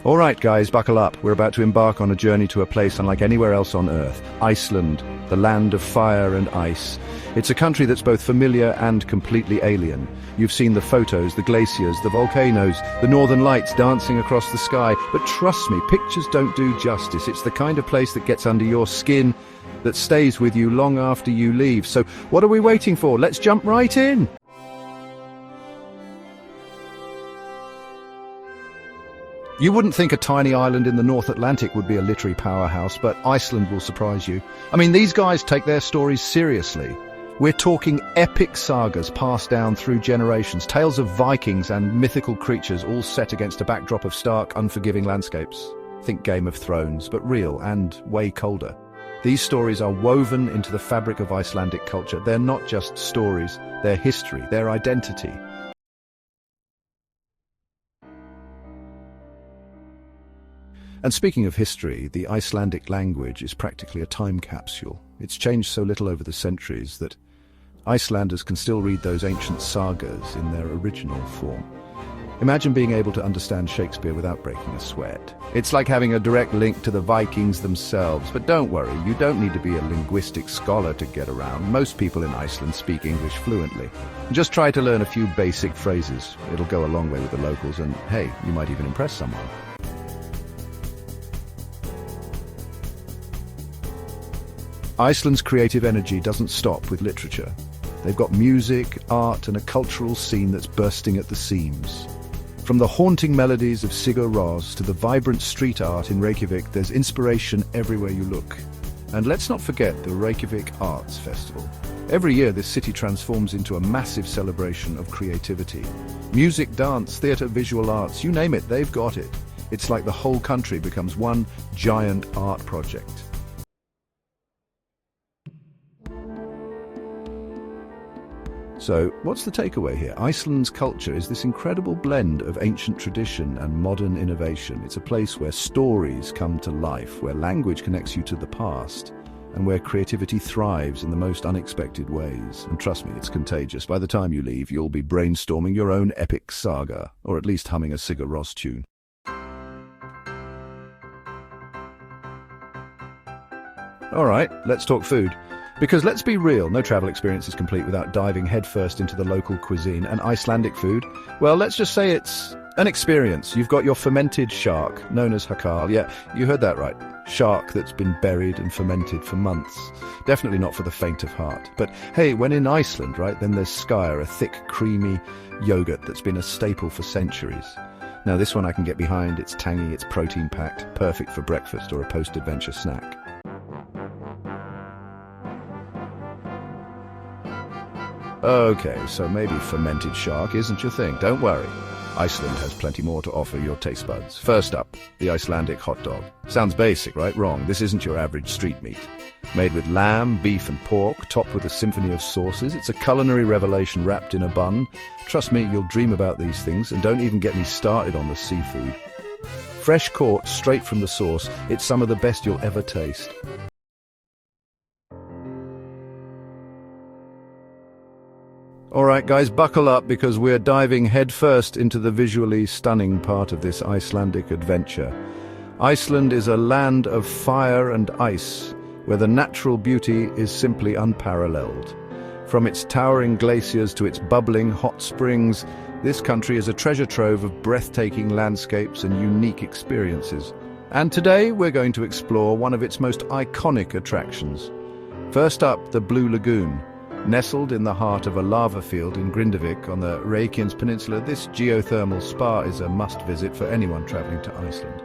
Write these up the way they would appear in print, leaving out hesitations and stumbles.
All right, guys, buckle up. We're about to embark on a journey to a place unlike anywhere else on Earth. Iceland, the land of fire and ice. It's a country that's both familiar and completely alien. You've seen the photos, the glaciers, the volcanoes, the northern lights dancing across the sky. But trust me, pictures don't do justice. It's the kind of place that gets under your skin, that stays with you long after you leave. So what are we waiting for? Let's jump right in. You wouldn't think a tiny island in the North Atlantic would be a literary powerhouse, but Iceland will surprise you. I mean, these guys take their stories seriously. We're talking epic sagas passed down through generations, tales of Vikings and mythical creatures, all set against a backdrop of stark, unforgiving landscapes. Think Game of Thrones, but real and way colder. These stories are woven into the fabric of Icelandic culture. They're not just stories, they're history, their identity. And speaking of history, the Icelandic language is practically a time capsule. It's changed so little over the centuries that Icelanders can still read those ancient sagas in their original form. Imagine being able to understand Shakespeare without breaking a sweat. It's like having a direct link to the Vikings themselves. But don't worry, you don't need to be a linguistic scholar to get around. Most people in Iceland speak English fluently. Just try to learn a few basic phrases. It'll go a long way with the locals, and hey, you might even impress someone. Iceland's creative energy doesn't stop with literature. They've got music, art, and a cultural scene that's bursting at the seams. From the haunting melodies of Sigur Rós to the vibrant street art in Reykjavik, there's inspiration everywhere you look. And let's not forget the Reykjavik Arts Festival. Every year this city transforms into a massive celebration of creativity. Music, dance, theatre, visual arts, you name it, they've got it. It's like the whole country becomes one giant art project. So, what's the takeaway here? Iceland's culture is this incredible blend of ancient tradition and modern innovation. It's a place where stories come to life, where language connects you to the past, and where creativity thrives in the most unexpected ways. And trust me, it's contagious. By the time you leave, you'll be brainstorming your own epic saga, or at least humming a Sigur Rós tune. All right, let's talk food. Because let's be real, no travel experience is complete without diving headfirst into the local cuisine. And Icelandic food, well, let's just say it's an experience. You've got your fermented shark, known as hakal. Yeah, you heard that right. Shark that's been buried and fermented for months. Definitely not for the faint of heart. But hey, when in Iceland, right, then there's skyr, a thick, creamy yogurt that's been a staple for centuries. Now this one I can get behind. It's tangy, it's protein-packed, perfect for breakfast or a post-adventure snack. Okay, so maybe fermented shark isn't your thing. Don't worry. Iceland has plenty more to offer your taste buds. First up, the Icelandic hot dog. Sounds basic, right? Wrong. This isn't your average street meat. Made with lamb, beef and pork, topped with a symphony of sauces, it's a culinary revelation wrapped in a bun. Trust me, you'll dream about these things, and don't even get me started on the seafood. Fresh caught straight from the source, it's some of the best you'll ever taste. Alright guys, buckle up because we're diving headfirst into the visually stunning part of this Icelandic adventure. Iceland is a land of fire and ice, where the natural beauty is simply unparalleled. From its towering glaciers to its bubbling hot springs, this country is a treasure trove of breathtaking landscapes and unique experiences. And today we're going to explore one of its most iconic attractions. First up, the Blue Lagoon. Nestled in the heart of a lava field in Grindavik on the Reykjanes Peninsula, this geothermal spa is a must-visit for anyone traveling to Iceland.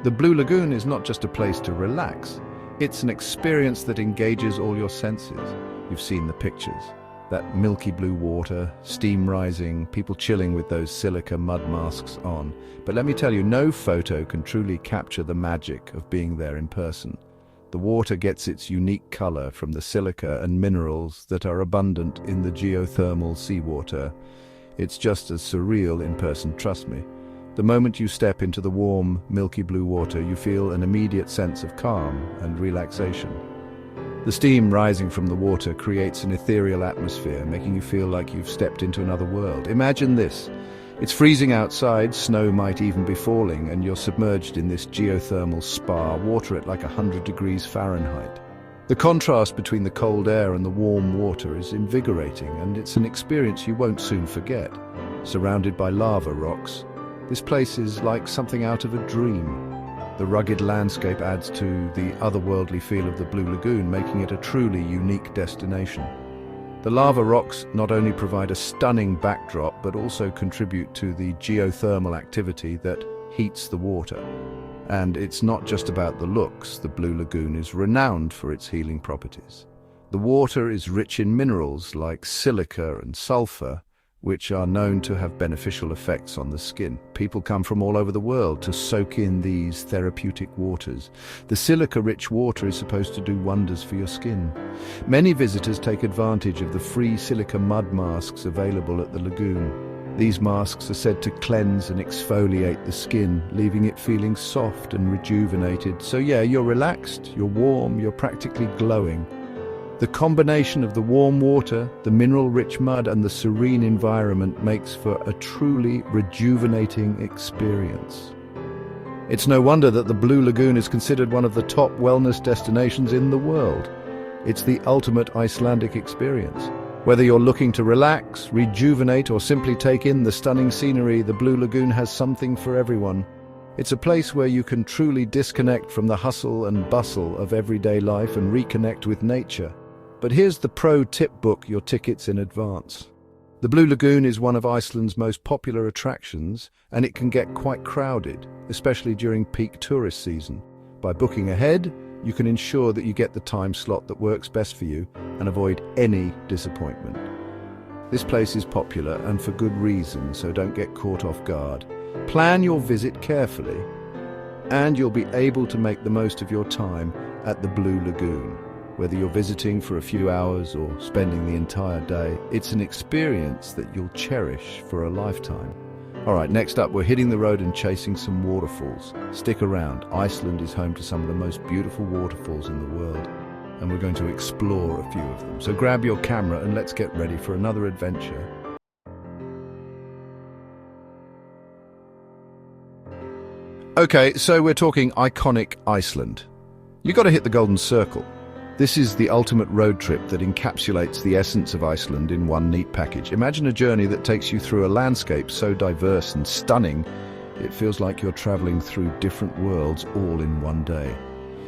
The Blue Lagoon is not just a place to relax, it's an experience that engages all your senses. You've seen the pictures. That milky blue water, steam rising, people chilling with those silica mud masks on. But let me tell you, no photo can truly capture the magic of being there in person. The water gets its unique color from the silica and minerals that are abundant in the geothermal seawater. It's just as surreal in person, trust me. The moment you step into the warm, milky blue water, you feel an immediate sense of calm and relaxation. The steam rising from the water creates an ethereal atmosphere, making you feel like you've stepped into another world. Imagine this. It's freezing outside, snow might even be falling, and you're submerged in this geothermal spa, water at like 100 degrees Fahrenheit. The contrast between the cold air and the warm water is invigorating, and it's an experience you won't soon forget. Surrounded by lava rocks, this place is like something out of a dream. The rugged landscape adds to the otherworldly feel of the Blue Lagoon, making it a truly unique destination. The lava rocks not only provide a stunning backdrop, but also contribute to the geothermal activity that heats the water. And it's not just about the looks. The Blue Lagoon is renowned for its healing properties. The water is rich in minerals like silica and sulfur, which are known to have beneficial effects on the skin. People come from all over the world to soak in these therapeutic waters. The silica-rich water is supposed to do wonders for your skin. Many visitors take advantage of the free silica mud masks available at the lagoon. These masks are said to cleanse and exfoliate the skin, leaving it feeling soft and rejuvenated. So yeah, you're relaxed, you're warm, you're practically glowing. The combination of the warm water, the mineral-rich mud, and the serene environment makes for a truly rejuvenating experience. It's no wonder that the Blue Lagoon is considered one of the top wellness destinations in the world. It's the ultimate Icelandic experience. Whether you're looking to relax, rejuvenate, or simply take in the stunning scenery, the Blue Lagoon has something for everyone. It's a place where you can truly disconnect from the hustle and bustle of everyday life and reconnect with nature. But here's the pro tip: book your tickets in advance. The Blue Lagoon is one of Iceland's most popular attractions, and it can get quite crowded, especially during peak tourist season. By booking ahead, you can ensure that you get the time slot that works best for you and avoid any disappointment. This place is popular, and for good reason, so don't get caught off guard. Plan your visit carefully, and you'll be able to make the most of your time at the Blue Lagoon. Whether you're visiting for a few hours or spending the entire day, it's an experience that you'll cherish for a lifetime. All right, next up, we're hitting the road and chasing some waterfalls. Stick around. Iceland is home to some of the most beautiful waterfalls in the world, and we're going to explore a few of them. So grab your camera and let's get ready for another adventure. Okay, so we're talking iconic Iceland. You got to hit the Golden Circle. This is the ultimate road trip that encapsulates the essence of Iceland in one neat package. Imagine a journey that takes you through a landscape so diverse and stunning, it feels like you're traveling through different worlds all in one day.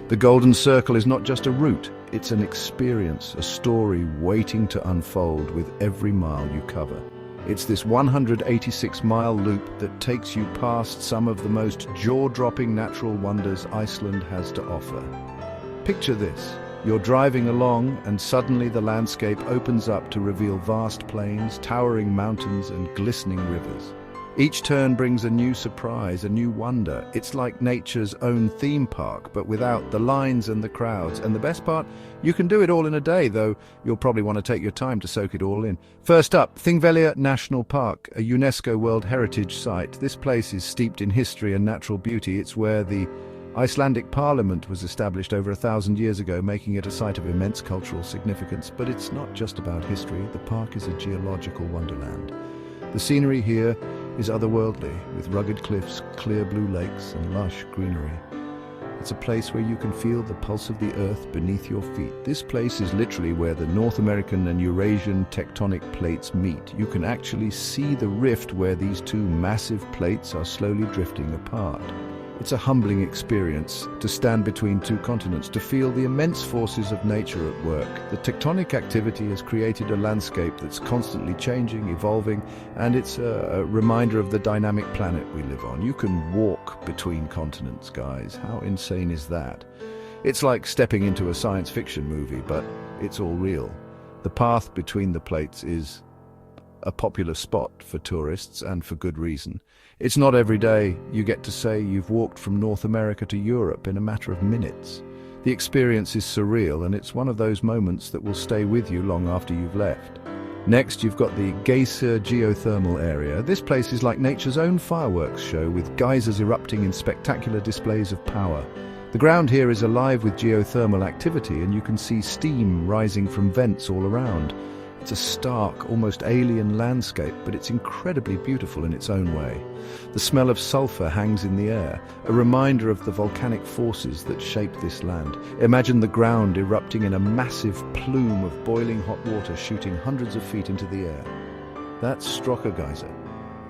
The Golden Circle is not just a route, it's an experience, a story waiting to unfold with every mile you cover. It's this 186-mile loop that takes you past some of the most jaw-dropping natural wonders Iceland has to offer. Picture this. You're driving along, and suddenly the landscape opens up to reveal vast plains, towering mountains, and glistening rivers. Each turn brings a new surprise, a new wonder. It's like nature's own theme park, but without the lines and the crowds. And the best part, you can do it all in a day, though you'll probably want to take your time to soak it all in. First up, Thingvellir National Park, a UNESCO World Heritage Site. This place is steeped in history and natural beauty. It's where the Icelandic Parliament was established over 1,000 years ago, making it a site of immense cultural significance. But it's not just about history. The park is a geological wonderland. The scenery here is otherworldly, with rugged cliffs, clear blue lakes, and lush greenery. It's a place where you can feel the pulse of the earth beneath your feet. This place is literally where the North American and Eurasian tectonic plates meet. You can actually see the rift where these two massive plates are slowly drifting apart. It's a humbling experience to stand between two continents, to feel the immense forces of nature at work. The tectonic activity has created a landscape that's constantly changing, evolving, and it's a reminder of the dynamic planet we live on. You can walk between continents, guys. How insane is that? It's like stepping into a science fiction movie, but it's all real. The path between the plates is a popular spot for tourists, and for good reason. It's not every day you get to say you've walked from North America to Europe in a matter of minutes. The experience is surreal, and it's one of those moments that will stay with you long after you've left. Next, you've got the Geysir geothermal area. This place is like nature's own fireworks show, with geysers erupting in spectacular displays of power. The ground here is alive with geothermal activity, and you can see steam rising from vents all around. It's a stark, almost alien landscape, but it's incredibly beautiful in its own way. The smell of sulfur hangs in the air, a reminder of the volcanic forces that shape this land. Imagine the ground erupting in a massive plume of boiling hot water shooting hundreds of feet into the air. That's Strokka Geyser,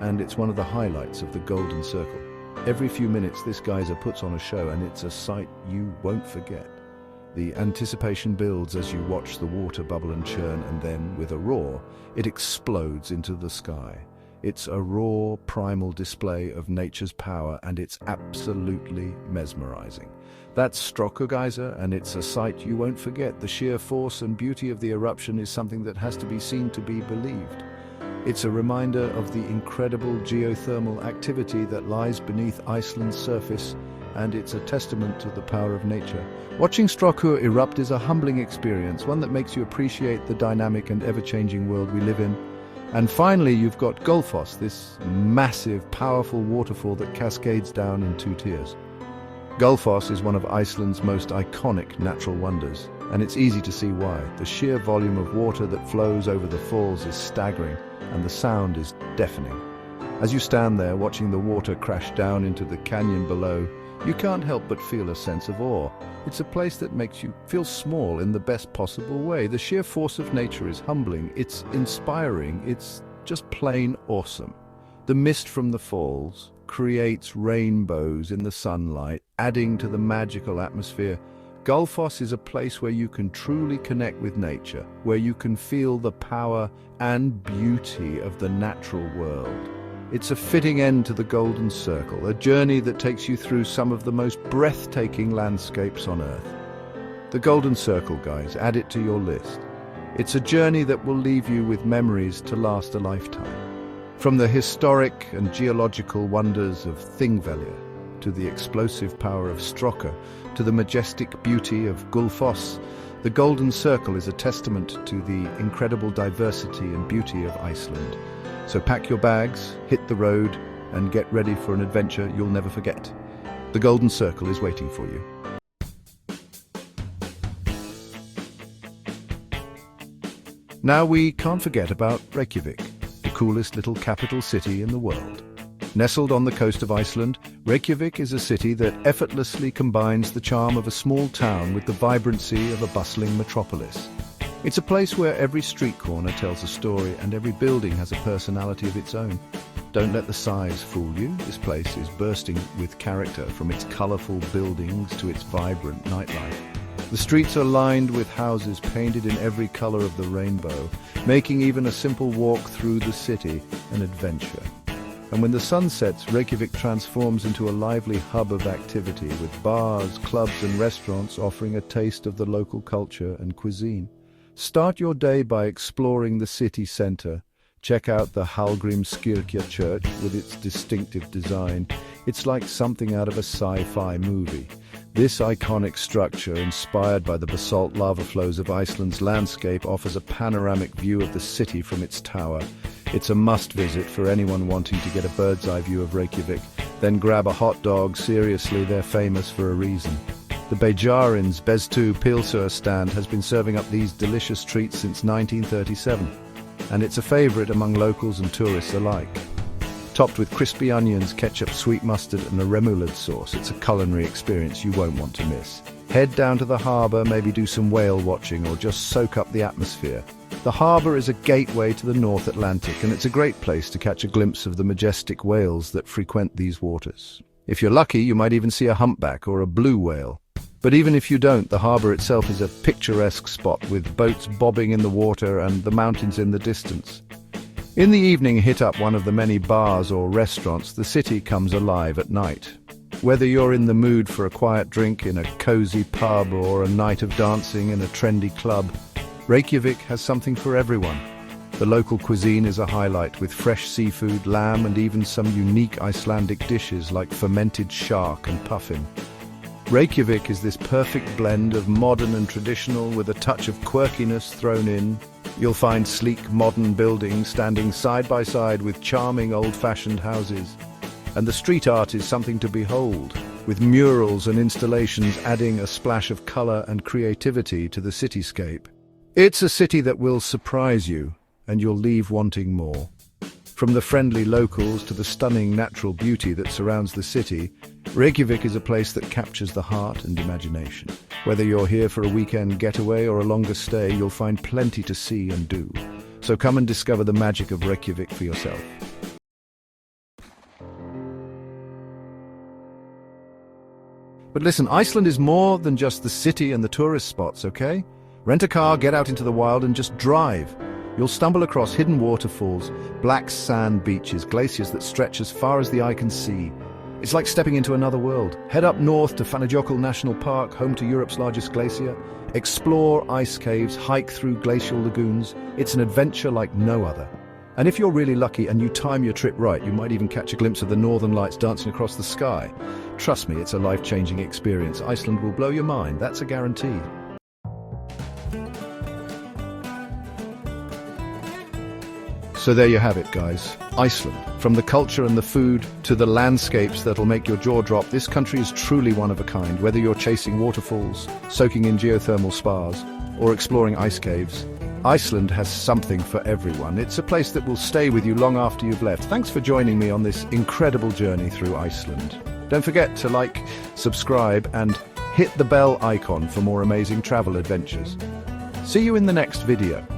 and it's one of the highlights of the Golden Circle. Every few minutes this geyser puts on a show, and it's a sight you won't forget. The anticipation builds as you watch the water bubble and churn, and then, with a roar, it explodes into the sky. It's a raw, primal display of nature's power, and it's absolutely mesmerizing. That's Strokka Geyser, and it's a sight you won't forget. The sheer force and beauty of the eruption is something that has to be seen to be believed. It's a reminder of the incredible geothermal activity that lies beneath Iceland's surface, and it's a testament to the power of nature. Watching Strokka erupt is a humbling experience, one that makes you appreciate the dynamic and ever-changing world we live in. And finally, you've got Gullfoss, this massive, powerful waterfall that cascades down in two tiers. Gullfoss is one of Iceland's most iconic natural wonders, and it's easy to see why. The sheer volume of water that flows over the falls is staggering, and the sound is deafening. As you stand there watching the water crash down into the canyon below, you can't help but feel a sense of awe. It's a place that makes you feel small in the best possible way. The sheer force of nature is humbling, it's inspiring, it's just plain awesome. The mist from the falls creates rainbows in the sunlight, adding to the magical atmosphere. Gullfoss is a place where you can truly connect with nature, where you can feel the power and beauty of the natural world. It's a fitting end to the Golden Circle, a journey that takes you through some of the most breathtaking landscapes on Earth. The Golden Circle, guys, add it to your list. It's a journey that will leave you with memories to last a lifetime. From the historic and geological wonders of Thingvellir, to the explosive power of Strokka, to the majestic beauty of Gullfoss, the Golden Circle is a testament to the incredible diversity and beauty of Iceland. So pack your bags, hit the road, and get ready for an adventure you'll never forget. The Golden Circle is waiting for you. Now we can't forget about Reykjavik, the coolest little capital city in the world. Nestled on the coast of Iceland, Reykjavik is a city that effortlessly combines the charm of a small town with the vibrancy of a bustling metropolis. It's a place where every street corner tells a story and every building has a personality of its own. Don't let the size fool you. This place is bursting with character, from its colorful buildings to its vibrant nightlife. The streets are lined with houses painted in every color of the rainbow, making even a simple walk through the city an adventure. And when the sun sets, Reykjavik transforms into a lively hub of activity, with bars, clubs and restaurants offering a taste of the local culture and cuisine. Start your day by exploring the city center. Check out the Hallgrímskirkja church with its distinctive design. It's like something out of a sci-fi movie. This iconic structure, inspired by the basalt lava flows of Iceland's landscape, offers a panoramic view of the city from its tower. It's a must-visit for anyone wanting to get a bird's-eye view of Reykjavik. Then grab a hot dog. Seriously, they're famous for a reason. The Beijarin's Bestu Pilsur stand has been serving up these delicious treats since 1937, and it's a favorite among locals and tourists alike. Topped with crispy onions, ketchup, sweet mustard and a remoulade sauce, it's a culinary experience you won't want to miss. Head down to the harbour, maybe do some whale watching or just soak up the atmosphere. The harbour is a gateway to the North Atlantic, and it's a great place to catch a glimpse of the majestic whales that frequent these waters. If you're lucky, you might even see a humpback or a blue whale. But even if you don't, the harbour itself is a picturesque spot with boats bobbing in the water and the mountains in the distance. In the evening, hit up one of the many bars or restaurants. The city comes alive at night. Whether you're in the mood for a quiet drink in a cozy pub or a night of dancing in a trendy club, Reykjavik has something for everyone. The local cuisine is a highlight, with fresh seafood, lamb and even some unique Icelandic dishes like fermented shark and puffin. Reykjavik is this perfect blend of modern and traditional, with a touch of quirkiness thrown in. You'll find sleek modern buildings standing side by side with charming old-fashioned houses. And the street art is something to behold, with murals and installations adding a splash of color and creativity to the cityscape. It's a city that will surprise you, and you'll leave wanting more. From the friendly locals to the stunning natural beauty that surrounds the city, Reykjavik is a place that captures the heart and imagination. Whether you're here for a weekend getaway or a longer stay, you'll find plenty to see and do. So come and discover the magic of Reykjavik for yourself. But listen, Iceland is more than just the city and the tourist spots, okay? Rent a car, get out into the wild and just drive. You'll stumble across hidden waterfalls, black sand beaches, glaciers that stretch as far as the eye can see. It's like stepping into another world. Head up north to Fanajökull National Park, home to Europe's largest glacier. Explore ice caves, hike through glacial lagoons. It's an adventure like no other. And if you're really lucky and you time your trip right, you might even catch a glimpse of the northern lights dancing across the sky. Trust me, it's a life-changing experience. Iceland will blow your mind, that's a guarantee. So there you have it, guys. Iceland. From the culture and the food to the landscapes that'll make your jaw drop, this country is truly one of a kind. Whether you're chasing waterfalls, soaking in geothermal spas, or exploring ice caves, Iceland has something for everyone. It's a place that will stay with you long after you've left. Thanks for joining me on this incredible journey through Iceland. Don't forget to like, subscribe, and hit the bell icon for more amazing travel adventures. See you in the next video.